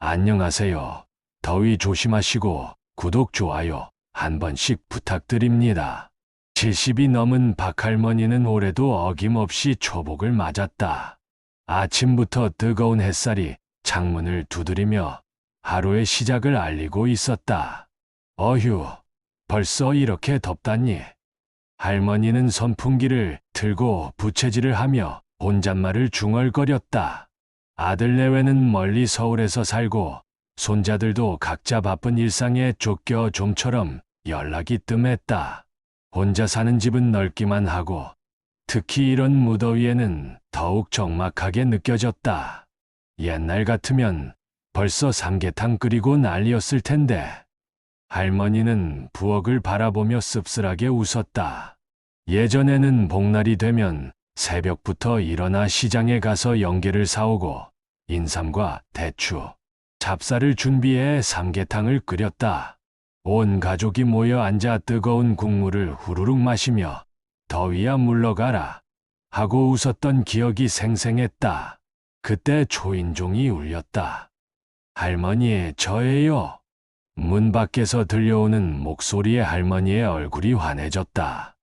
안녕하세요. 더위 조심하시고 구독, 좋아요 한 번씩 부탁드립니다. 70이 넘은 박할머니는 올해도 어김없이 초복을 맞았다. 아침부터 뜨거운 햇살이 창문을 두드리며 하루의 시작을 알리고 있었다. 어휴, 벌써 이렇게 덥다니. 할머니는 선풍기를 틀고 부채질을 하며 혼잣말을 중얼거렸다. 아들 내외는 멀리 서울에서 살고 손자들도 각자 바쁜 일상에 쫓겨 좀처럼 연락이 뜸했다. 혼자 사는 집은 넓기만 하고 특히 이런 무더위에는 더욱 적막하게 느껴졌다. 옛날 같으면 벌써 삼계탕 끓이고 난리였을 텐데. 할머니는 부엌을 바라보며 씁쓸하게 웃었다. 예전에는 복날이 되면 새벽부터 일어나 시장에 가서 연계를 사오고 인삼과 대추, 찹쌀을 준비해 삼계탕을 끓였다. 온 가족이 모여 앉아 뜨거운 국물을 후루룩 마시며 더위야 물러가라 하고 웃었던 기억이 생생했다. 그때 초인종이 울렸다. 할머니, 저예요. 문 밖에서 들려오는 목소리에 할머니의 얼굴이 환해졌다.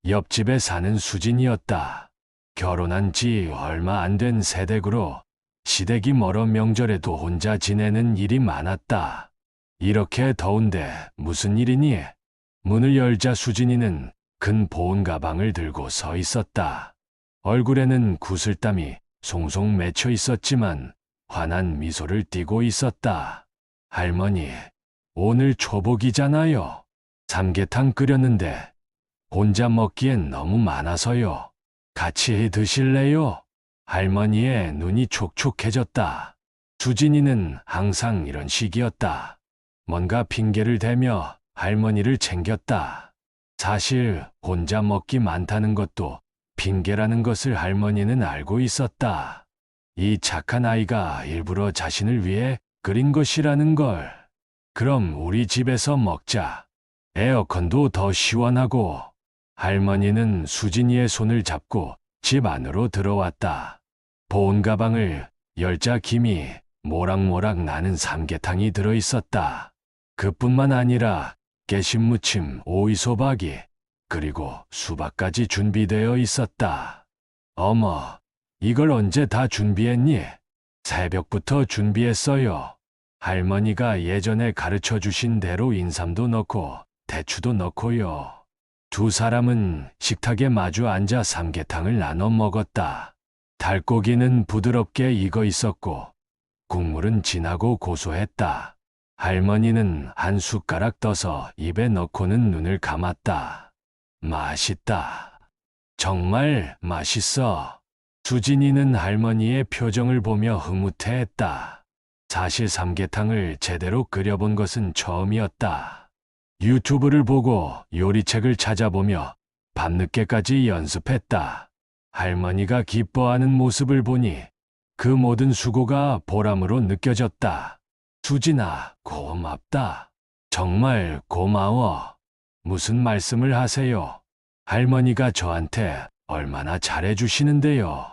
옆집에 사는 수진이었다. 결혼한 지 얼마 안 된 새댁으로 시댁이 멀어 명절에도 혼자 지내는 일이 많았다. 이렇게 더운데 무슨 일이니? 문을 열자 수진이는 큰 보온 가방을 들고 서 있었다. 얼굴에는 구슬땀이 송송 맺혀 있었지만 환한 미소를 띠고 있었다. 할머니, 오늘 초복이잖아요. 삼계탕 끓였는데 혼자 먹기엔 너무 많아서요. 같이 드실래요? 할머니의 눈이 촉촉해졌다. 수진이는 항상 이런 식이었다. 뭔가 핑계를 대며 할머니를 챙겼다. 사실 혼자 먹기 많다는 것도 핑계라는 것을 할머니는 알고 있었다. 이 착한 아이가 일부러 자신을 위해 끓인 것이라는 걸. 그럼 우리 집에서 먹자. 에어컨도 더 시원하고. 할머니는 수진이의 손을 잡고 집 안으로 들어왔다. 보온 가방을 열자 김이 모락모락 나는 삼계탕이 들어있었다. 그뿐만 아니라 깨신무침, 오이소박이, 그리고 수박까지 준비되어 있었다. 어머, 이걸 언제 다 준비했니? 새벽부터 준비했어요. 할머니가 예전에 가르쳐 주신 대로 인삼도 넣고 대추도 넣고요. 두 사람은 식탁에 마주 앉아 삼계탕을 나눠 먹었다. 닭고기는 부드럽게 익어 있었고 국물은 진하고 고소했다. 할머니는 한 숟가락 떠서 입에 넣고는 눈을 감았다. 맛있다. 정말 맛있어. 수진이는 할머니의 표정을 보며 흐뭇해했다. 사실 삼계탕을 제대로 끓여본 것은 처음이었다. 유튜브를 보고 요리책을 찾아보며 밤늦게까지 연습했다. 할머니가 기뻐하는 모습을 보니 그 모든 수고가 보람으로 느껴졌다. 수진아, 고맙다. 정말 고마워. 무슨 말씀을 하세요? 할머니가 저한테 얼마나 잘해주시는데요.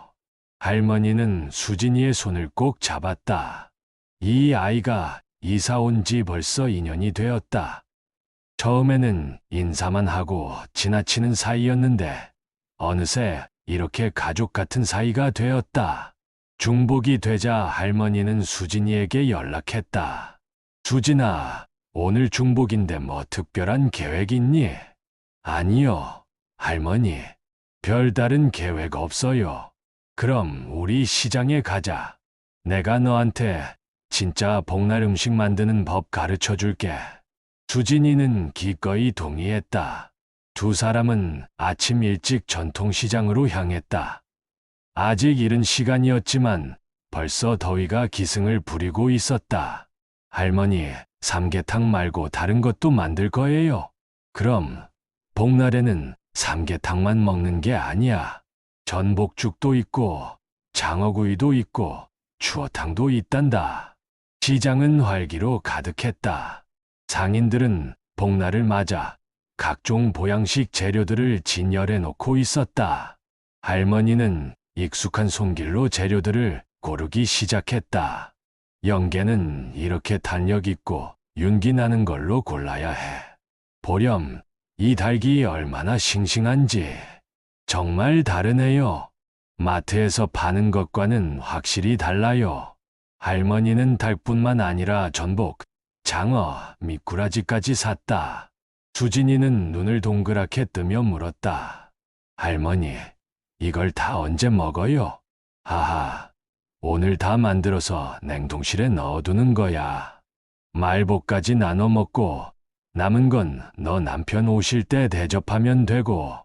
할머니는 수진이의 손을 꼭 잡았다. 이 아이가 이사 온 지 벌써 2년이 되었다. 처음에는 인사만 하고 지나치는 사이였는데 어느새 이렇게 가족 같은 사이가 되었다. 중복이 되자 할머니는 수진이에게 연락했다. 수진아, 오늘 중복인데 뭐 특별한 계획 있니? 아니요, 할머니. 별다른 계획 없어요. 그럼 우리 시장에 가자. 내가 너한테 진짜 복날 음식 만드는 법 가르쳐 줄게. 수진이는 기꺼이 동의했다. 두 사람은 아침 일찍 전통시장으로 향했다. 아직 이른 시간이었지만 벌써 더위가 기승을 부리고 있었다. 할머니, 삼계탕 말고 다른 것도 만들 거예요. 그럼 복날에는 삼계탕만 먹는 게 아니야. 전복죽도 있고 장어구이도 있고 추어탕도 있단다. 시장은 활기로 가득했다. 상인들은 복날을 맞아 각종 보양식 재료들을 진열해 놓고 있었다. 할머니는 익숙한 손길로 재료들을 고르기 시작했다. 영계는 이렇게 탄력 있고 윤기 나는 걸로 골라야 해. 보렴, 이 닭이 얼마나 싱싱한지. 정말 다르네요. 마트에서 파는 것과는 확실히 달라요. 할머니는 닭뿐만 아니라 전복, 장어, 미꾸라지까지 샀다. 수진이는 눈을 동그랗게 뜨며 물었다. 할머니, 이걸 다 언제 먹어요? 하하, 오늘 다 만들어서 냉동실에 넣어두는 거야. 말복까지 나눠 먹고 남은 건 너 남편 오실 때 대접하면 되고.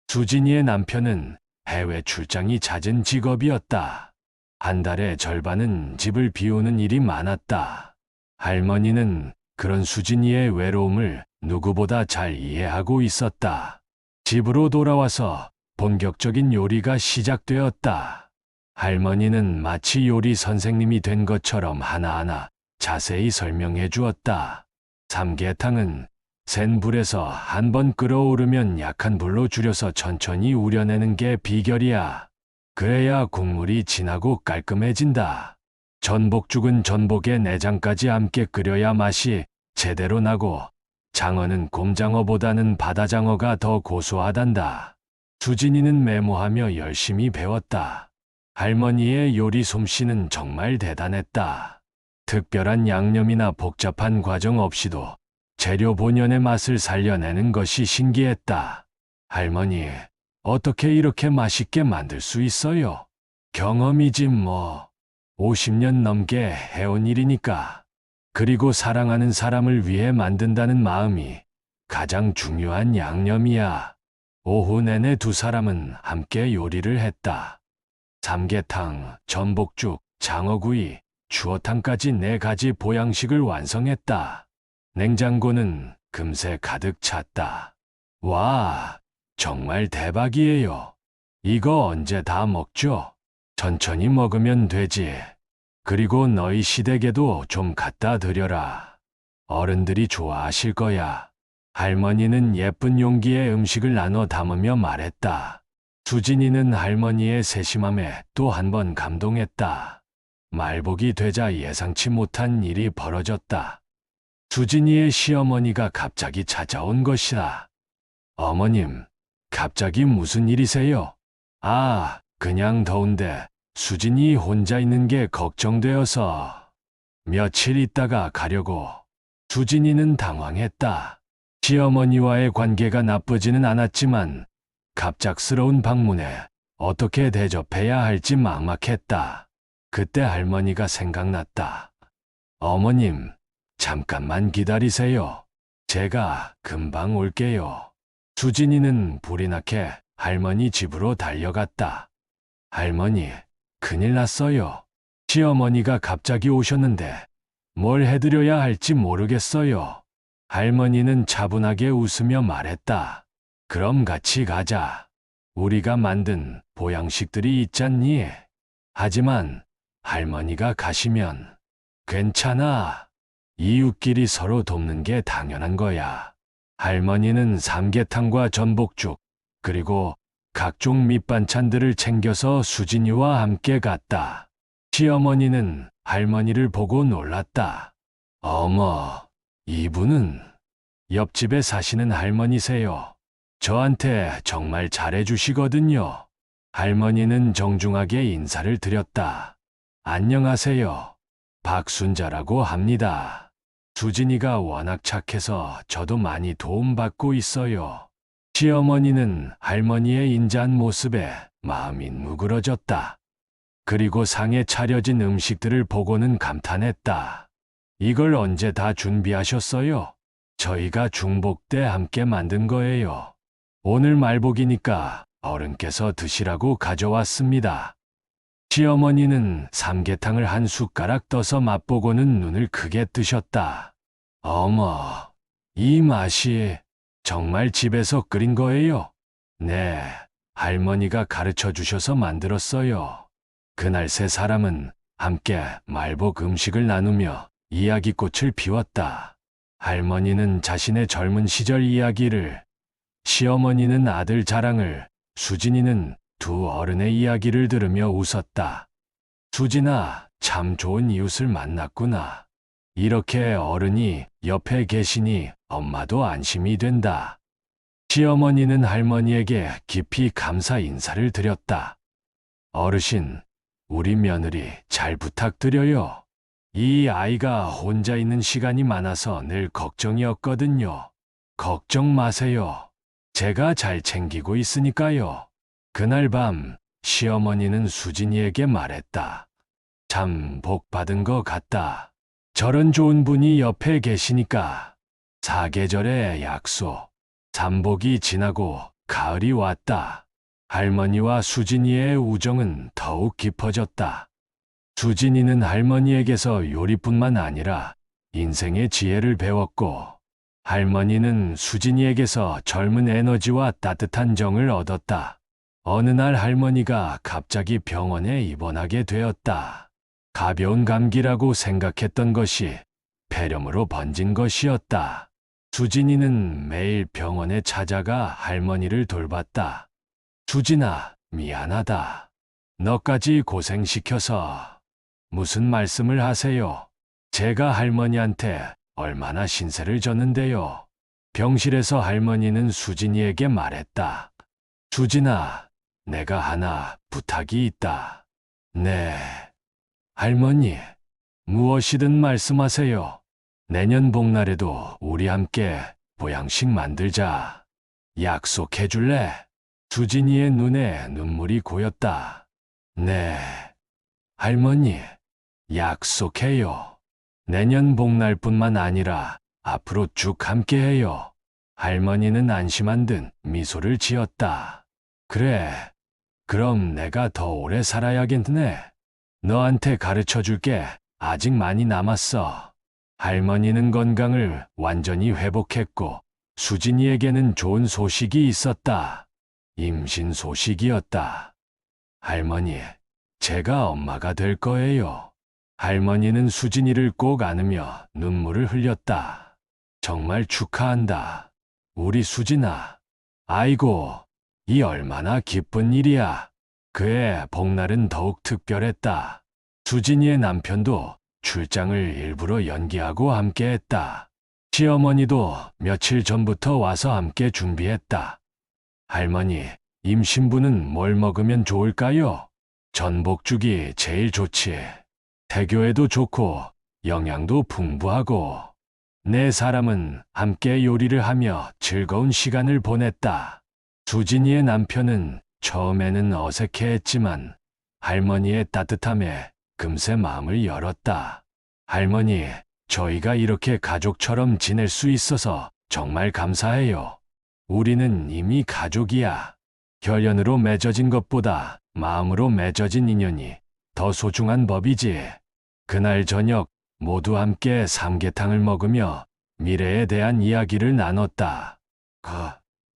수진이의 남편은 해외 출장이 잦은 직업이었다. 한 달의 절반은 집을 비우는 일이 많았다. 할머니는 그런 수진이의 외로움을 누구보다 잘 이해하고 있었다. 집으로 돌아와서 본격적인 요리가 시작되었다. 할머니는 마치 요리 선생님이 된 것처럼 하나하나 자세히 설명해 주었다. 삼계탕은 센 불에서 한 번 끓어오르면 약한 불로 줄여서 천천히 우려내는 게 비결이야. 그래야 국물이 진하고 깔끔해진다. 전복죽은 전복의 내장까지 함께 끓여야 맛이 제대로 나고, 장어는 곰장어보다는 바다장어가 더 고소하단다. 수진이는 메모하며 열심히 배웠다. 할머니의 요리 솜씨는 정말 대단했다. 특별한 양념이나 복잡한 과정 없이도 재료 본연의 맛을 살려내는 것이 신기했다. 할머니, 어떻게 이렇게 맛있게 만들 수 있어요? 경험이지 뭐. 50년 넘게 해온 일이니까. 그리고 사랑하는 사람을 위해 만든다는 마음이 가장 중요한 양념이야. 오후 내내 두 사람은 함께 요리를 했다. 삼계탕, 전복죽, 장어구이, 추어탕까지 4가지 보양식을 완성했다. 냉장고는 금세 가득 찼다. 와, 정말 대박이에요. 이거 언제 다 먹죠? 천천히 먹으면 되지. 그리고 너희 시댁에도 좀 갖다 드려라. 어른들이 좋아하실 거야. 할머니는 예쁜 용기에 음식을 나눠 담으며 말했다. 수진이는 할머니의 세심함에 또 한 번 감동했다. 말복이 되자 예상치 못한 일이 벌어졌다. 수진이의 시어머니가 갑자기 찾아온 것이다. 어머님, 갑자기 무슨 일이세요? 아, 그냥 더운데 수진이 혼자 있는 게 걱정되어서 며칠 있다가 가려고. 수진이는 당황했다. 시어머니와의 관계가 나쁘지는 않았지만 갑작스러운 방문에 어떻게 대접해야 할지 막막했다. 그때 할머니가 생각났다. 어머님, 잠깐만 기다리세요. 제가 금방 올게요. 수진이는 불이 나게 할머니 집으로 달려갔다. 할머니, 큰일 났어요. 시어머니가 갑자기 오셨는데 뭘 해드려야 할지 모르겠어요. 할머니는 차분하게 웃으며 말했다. 그럼 같이 가자. 우리가 만든 보양식들이 있잖니. 하지만 할머니가 가시면 괜찮아. 이웃끼리 서로 돕는 게 당연한 거야. 할머니는 삼계탕과 전복죽, 그리고 각종 밑반찬들을 챙겨서 수진이와 함께 갔다. 시어머니는 할머니를 보고 놀랐다. 어머, 이분은 옆집에 사시는 할머니세요. 저한테 정말 잘해주시거든요. 할머니는 정중하게 인사를 드렸다. 안녕하세요. 박순자라고 합니다. 수진이가 워낙 착해서 저도 많이 도움받고 있어요. 시어머니는 할머니의 인자한 모습에 마음이 누그러졌다. 그리고 상에 차려진 음식들을 보고는 감탄했다. 이걸 언제 다 준비하셨어요? 저희가 중복 때 함께 만든 거예요. 오늘 말복이니까 어른께서 드시라고 가져왔습니다. 시어머니는 삼계탕을 한 숟가락 떠서 맛보고는 눈을 크게 뜨셨다. 어머, 이 맛이 정말 집에서 끓인 거예요? 네, 할머니가 가르쳐 주셔서 만들었어요. 그날 세 사람은 함께 말복 음식을 나누며 이야기꽃을 피웠다. 할머니는 자신의 젊은 시절 이야기를, 시어머니는 아들 자랑을, 수진이는 두 어른의 이야기를 들으며 웃었다. 수진아, 참 좋은 이웃을 만났구나. 이렇게 어른이 옆에 계시니 엄마도 안심이 된다. 시어머니는 할머니에게 깊이 감사 인사를 드렸다. 어르신, 우리 며느리 잘 부탁드려요. 이 아이가 혼자 있는 시간이 많아서 늘 걱정이었거든요. 걱정 마세요. 제가 잘 챙기고 있으니까요. 그날 밤 시어머니는 수진이에게 말했다. 참 복 받은 것 같다. 저런 좋은 분이 옆에 계시니까. 사계절의 약속. 잠복이 지나고 가을이 왔다. 할머니와 수진이의 우정은 더욱 깊어졌다. 수진이는 할머니에게서 요리뿐만 아니라 인생의 지혜를 배웠고, 할머니는 수진이에게서 젊은 에너지와 따뜻한 정을 얻었다. 어느 날 할머니가 갑자기 병원에 입원하게 되었다. 가벼운 감기라고 생각했던 것이 폐렴으로 번진 것이었다. 수진이는 매일 병원에 찾아가 할머니를 돌봤다. 수진아, 미안하다. 너까지 고생시켜서. 무슨 말씀을 하세요? 제가 할머니한테 얼마나 신세를 졌는데요. 병실에서 할머니는 수진이에게 말했다. 수진아, 내가 하나 부탁이 있다. 네. 할머니, 무엇이든 말씀하세요. 내년 복날에도 우리 함께 보양식 만들자. 약속해 줄래? 수진이의 눈에 눈물이 고였다. 네. 할머니, 약속해요. 내년 복날뿐만 아니라 앞으로 쭉 함께해요. 할머니는 안심한 듯 미소를 지었다. 그래, 그럼 내가 더 오래 살아야겠네. 너한테 가르쳐 줄게 아직 많이 남았어. 할머니는 건강을 완전히 회복했고 수진이에게는 좋은 소식이 있었다. 임신 소식이었다. 할머니, 제가 엄마가 될 거예요. 할머니는 수진이를 꼭 안으며 눈물을 흘렸다. 정말 축하한다. 우리 수진아. 아이고, 이 얼마나 기쁜 일이야. 그의 복날은 더욱 특별했다. 수진이의 남편도 출장을 일부러 연기하고 함께했다. 시어머니도 며칠 전부터 와서 함께 준비했다. 할머니, 임신부는 뭘 먹으면 좋을까요? 전복죽이 제일 좋지. 태교에도 좋고 영양도 풍부하고. 네 사람은 함께 요리를 하며 즐거운 시간을 보냈다. 수진이의 남편은 처음에는 어색해했지만 할머니의 따뜻함에 금세 마음을 열었다. 할머니, 저희가 이렇게 가족처럼 지낼 수 있어서 정말 감사해요. 우리는 이미 가족이야. 혈연으로 맺어진 것보다 마음으로 맺어진 인연이 더 소중한 법이지. 그날 저녁 모두 함께 삼계탕을 먹으며 미래에 대한 이야기를 나눴다.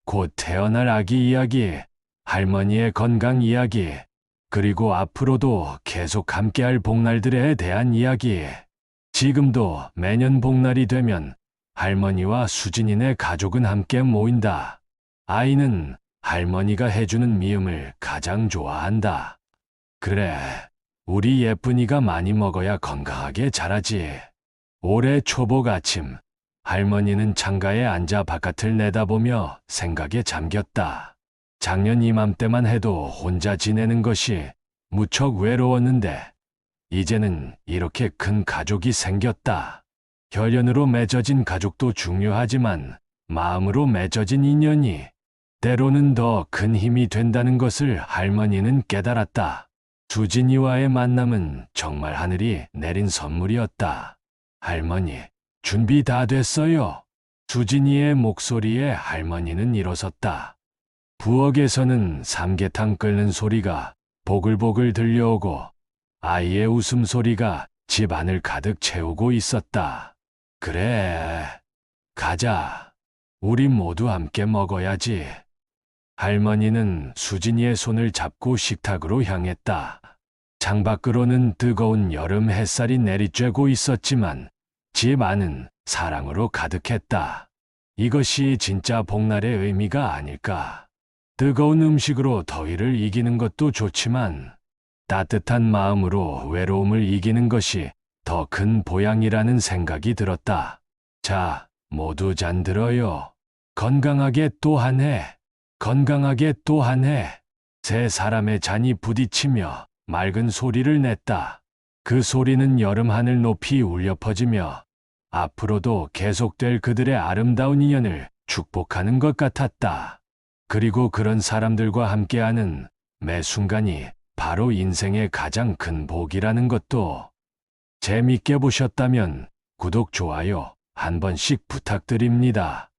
곧 태어날 아기 이야기, 할머니의 건강 이야기, 그리고 앞으로도 계속 함께할 복날들에 대한 이야기. 지금도 매년 복날이 되면 할머니와 수진이네 가족은 함께 모인다. 아이는 할머니가 해주는 미음을 가장 좋아한다. 그래, 우리 예쁜이가 많이 먹어야 건강하게 자라지. 올해 초복 아침, 할머니는 창가에 앉아 바깥을 내다보며 생각에 잠겼다. 작년 이맘때만 해도 혼자 지내는 것이 무척 외로웠는데 이제는 이렇게 큰 가족이 생겼다. 혈연으로 맺어진 가족도 중요하지만 마음으로 맺어진 인연이 때로는 더 큰 힘이 된다는 것을 할머니는 깨달았다. 수진이와의 만남은 정말 하늘이 내린 선물이었다. 할머니, 준비 다 됐어요. 수진이의 목소리에 할머니는 일어섰다. 부엌에서는 삼계탕 끓는 소리가 보글보글 들려오고 아이의 웃음소리가 집 안을 가득 채우고 있었다. 그래, 가자. 우리 모두 함께 먹어야지. 할머니는 수진이의 손을 잡고 식탁으로 향했다. 창밖으로는 뜨거운 여름 햇살이 내리쬐고 있었지만 집 안은 사랑으로 가득했다. 이것이 진짜 복날의 의미가 아닐까. 뜨거운 음식으로 더위를 이기는 것도 좋지만 따뜻한 마음으로 외로움을 이기는 것이 더 큰 보양이라는 생각이 들었다. 자, 모두 잠들어요. 건강하게 또 한 해. 건강하게 또 한 해. 세 사람의 잔이 부딪히며 맑은 소리를 냈다. 그 소리는 여름 하늘 높이 울려 퍼지며 앞으로도 계속될 그들의 아름다운 인연을 축복하는 것 같았다. 그리고 그런 사람들과 함께하는 매 순간이 바로 인생의 가장 큰 복이라는 것도. 재밌게 보셨다면 구독, 좋아요 한 번씩 부탁드립니다.